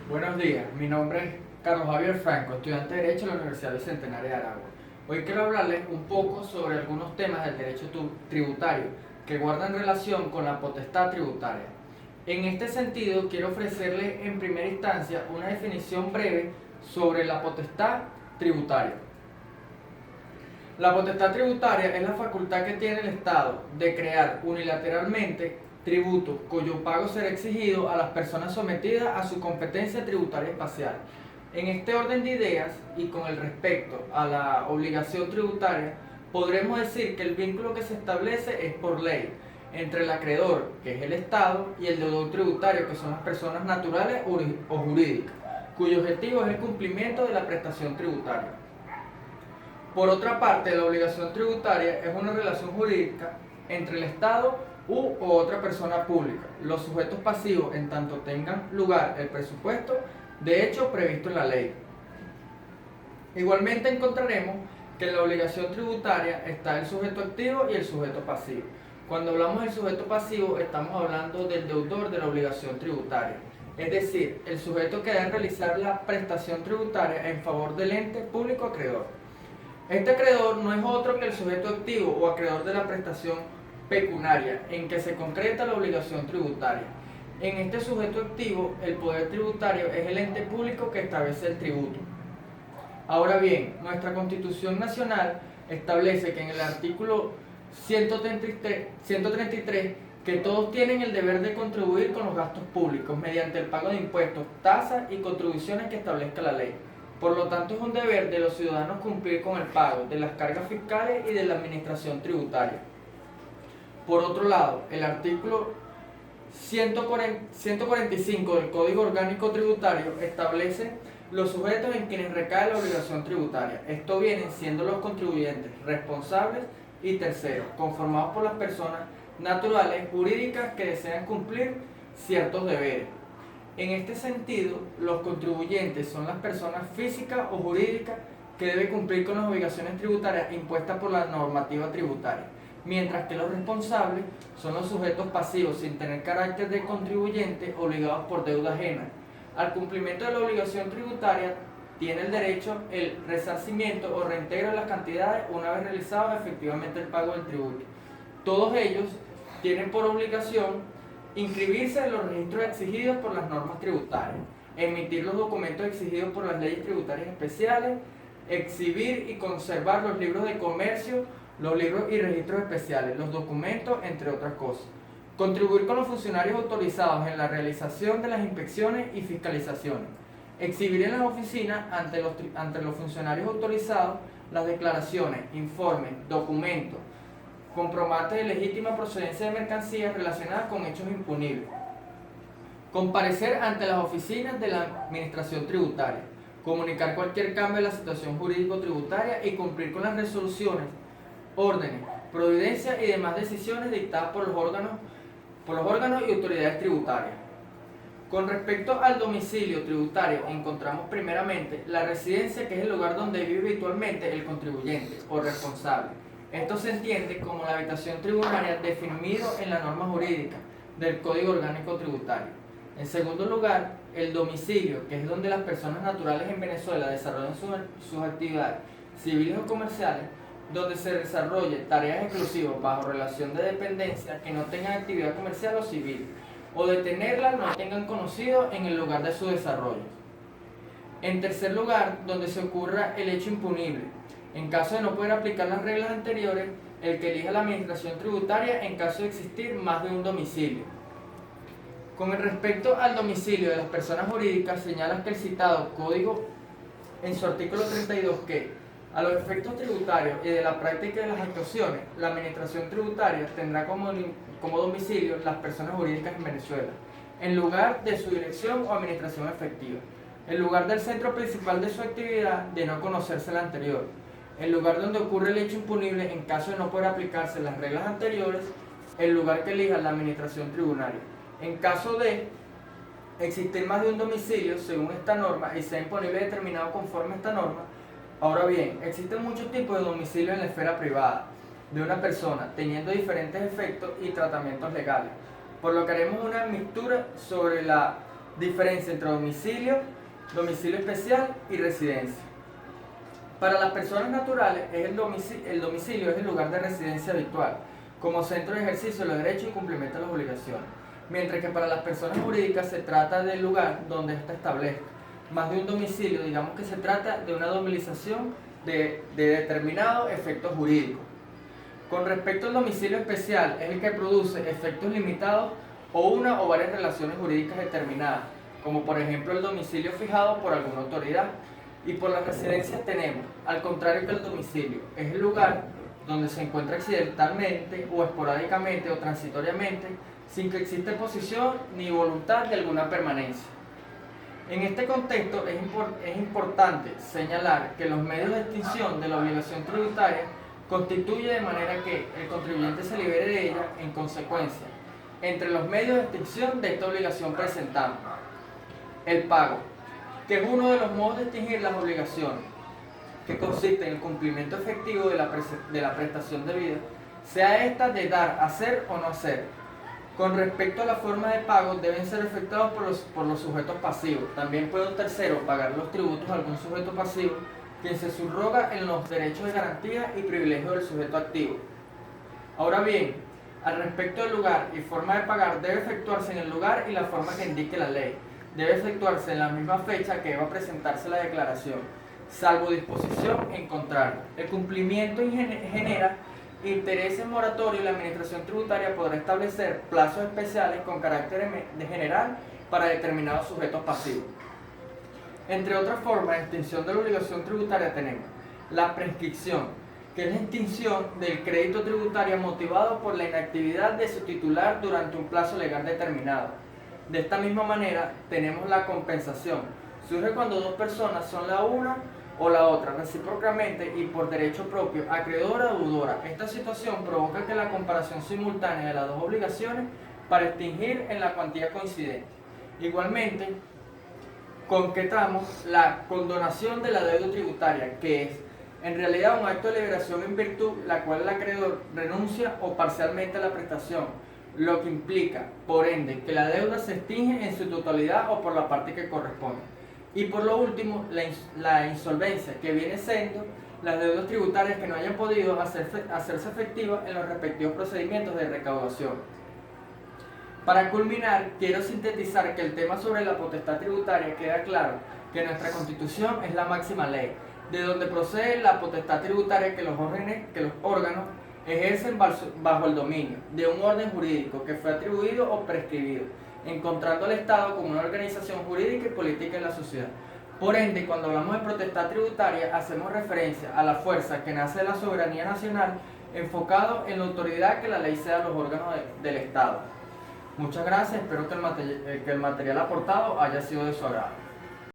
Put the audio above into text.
Buenos días, mi nombre es Carlos Javier Franco, estudiante de Derecho de la Universidad Bicentenaria de Aragua. Hoy quiero hablarles un poco sobre algunos temas del derecho tributario que guardan relación con la potestad tributaria. En este sentido, quiero ofrecerles en primera instancia una definición breve sobre la potestad tributaria. La potestad tributaria es la facultad que tiene el Estado de crear unilateralmente tributos cuyo pago será exigido a las personas sometidas a su competencia tributaria espacial. En este orden de ideas y con el respecto a la obligación tributaria, podremos decir que el vínculo que se establece es por ley entre el acreedor, que es el Estado, y el deudor tributario, que son las personas naturales o jurídicas, cuyo objetivo es el cumplimiento de la prestación tributaria. Por otra parte, la obligación tributaria es una relación jurídica entre el Estado u otra persona pública, los sujetos pasivos en tanto tengan lugar el presupuesto de hecho previsto en la ley. Igualmente encontraremos que en la obligación tributaria está el sujeto activo y el sujeto pasivo. Cuando hablamos del sujeto pasivo estamos hablando del deudor de la obligación tributaria, es decir, el sujeto que debe realizar la prestación tributaria en favor del ente público acreedor. Este acreedor no es otro que el sujeto activo o acreedor de la prestación pecuniaria en que se concreta la obligación tributaria. En este sujeto activo, el poder tributario es el ente público que establece el tributo. Ahora bien, nuestra Constitución Nacional establece que en el artículo 133 que todos tienen el deber de contribuir con los gastos públicos mediante el pago de impuestos, tasas y contribuciones que establezca la ley. Por lo tanto, es un deber de los ciudadanos cumplir con el pago de las cargas fiscales y de la administración tributaria. Por otro lado, el artículo 145 del Código Orgánico Tributario establece los sujetos en quienes recae la obligación tributaria. Esto vienen siendo los contribuyentes responsables y terceros, conformados por las personas naturales jurídicas que desean cumplir ciertos deberes. En este sentido, los contribuyentes son las personas físicas o jurídicas que deben cumplir con las obligaciones tributarias impuestas por la normativa tributaria, mientras que los responsables son los sujetos pasivos sin tener carácter de contribuyente obligados por deuda ajena. Al cumplimiento de la obligación tributaria tiene el derecho el resarcimiento o reintegro de las cantidades una vez realizado efectivamente el pago del tributo. Todos ellos tienen por obligación inscribirse en los registros exigidos por las normas tributarias, emitir los documentos exigidos por las leyes tributarias especiales, exhibir y conservar los libros de comercio, los libros y registros especiales, los documentos, entre otras cosas. Contribuir con los funcionarios autorizados en la realización de las inspecciones y fiscalizaciones. Exhibir en las oficinas ante los funcionarios autorizados las declaraciones, informes, documentos, comprobantes de legítima procedencia de mercancías relacionadas con hechos impunibles. Comparecer ante las oficinas de la Administración Tributaria. Comunicar cualquier cambio en la situación jurídico-tributaria y cumplir con las resoluciones, órdenes, providencias y demás decisiones dictadas por los órganos y autoridades tributarias. Con respecto al domicilio tributario, encontramos primeramente la residencia, que es el lugar donde vive habitualmente el contribuyente o responsable. Esto se entiende como la habitación tributaria definido en la norma jurídica del Código Orgánico Tributario. En segundo lugar, el domicilio, que es donde las personas naturales en Venezuela desarrollan sus actividades civiles o comerciales, donde se desarrolle tareas exclusivas bajo relación de dependencia que no tengan actividad comercial o civil, o de tenerla no tengan conocido en el lugar de su desarrollo. En tercer lugar, donde se ocurra el hecho impunible. En caso de no poder aplicar las reglas anteriores, el que elija la administración tributaria en caso de existir más de un domicilio. Con respecto al domicilio de las personas jurídicas, señala que el citado código en su artículo 32 que, a los efectos tributarios y de la práctica de las actuaciones, la administración tributaria tendrá como domicilio las personas jurídicas en Venezuela, en lugar de su dirección o administración efectiva, el lugar del centro principal de su actividad de no conocerse la anterior, el lugar donde ocurre el hecho impunible en caso de no poder aplicarse las reglas anteriores, el lugar que elija la administración tributaria. En caso de existir más de un domicilio según esta norma y sea imponible determinado conforme a esta norma. Ahora bien, existen muchos tipos de domicilio en la esfera privada de una persona, teniendo diferentes efectos y tratamientos legales, por lo que haremos una mixtura sobre la Diferencia entre domicilio, domicilio especial y residencia. Para las personas naturales, el domicilio es el lugar de residencia habitual, como centro de ejercicio de los derechos y cumplimiento de las obligaciones. Mientras que para las personas jurídicas se trata del lugar donde ésta establezca. Más de un domicilio, digamos que se trata de una domiciliación de determinado efecto jurídico. Con respecto al domicilio especial, es el que produce efectos limitados o una o varias relaciones jurídicas determinadas, como por ejemplo el domicilio fijado por alguna autoridad. Y por las residencias tenemos, al contrario que el domicilio, es el lugar donde se encuentra accidentalmente o esporádicamente o transitoriamente, sin que exista posición ni voluntad de alguna permanencia. En este contexto es importante señalar que los medios de extinción de la obligación tributaria constituye de manera que el contribuyente se libere de ella en consecuencia. Entre los medios de extinción de esta obligación presentamos el pago, que es uno de los modos de extinguir las obligaciones, que consiste en el cumplimiento efectivo de la prestación debida, sea esta de dar, hacer o no hacer. Con respecto a la forma de pago, deben ser efectuados por los sujetos pasivos. También puede un tercero pagar los tributos a algún sujeto pasivo, quien se subroga en los derechos de garantía y privilegios del sujeto activo. Ahora bien, al respecto del lugar y forma de pagar, debe efectuarse en el lugar y la forma que indique la ley. Debe efectuarse en la misma fecha que va a presentarse la declaración, salvo disposición en contrario. El cumplimiento genera intereses moratorios y la administración tributaria podrá establecer plazos especiales con carácter general para determinados sujetos pasivos. Entre otras formas de extinción de la obligación tributaria tenemos la prescripción, que es la extinción del crédito tributario motivado por la inactividad de su titular durante un plazo legal determinado. De esta misma manera tenemos la compensación. Surge cuando dos personas son la una o la otra, recíprocamente y por derecho propio, acreedora o deudora. Esta situación provoca que la comparación simultánea de las dos obligaciones para extinguir en la cuantía coincidente. Igualmente, concretamos la condonación de la deuda tributaria, que es en realidad un acto de liberación en virtud la cual el acreedor renuncia o parcialmente a la prestación, lo que implica, por ende, que la deuda se extingue en su totalidad o por la parte que corresponde. Y por lo último, la insolvencia, que viene siendo las deudas tributarias que no hayan podido hacerse efectivas en los respectivos procedimientos de recaudación. Para culminar, quiero sintetizar que el tema sobre la potestad tributaria queda claro que nuestra Constitución es la máxima ley, de donde procede la potestad tributaria que los órganos ejercen bajo el dominio de un orden jurídico que fue atribuido o prescribido, encontrando al Estado como una organización jurídica y política en la sociedad. Por ende, cuando hablamos de potestad tributaria, hacemos referencia a la fuerza que nace de la soberanía nacional, enfocado en la autoridad que la ley sea a los órganos del Estado. Muchas gracias, espero que el material aportado haya sido de su agrado.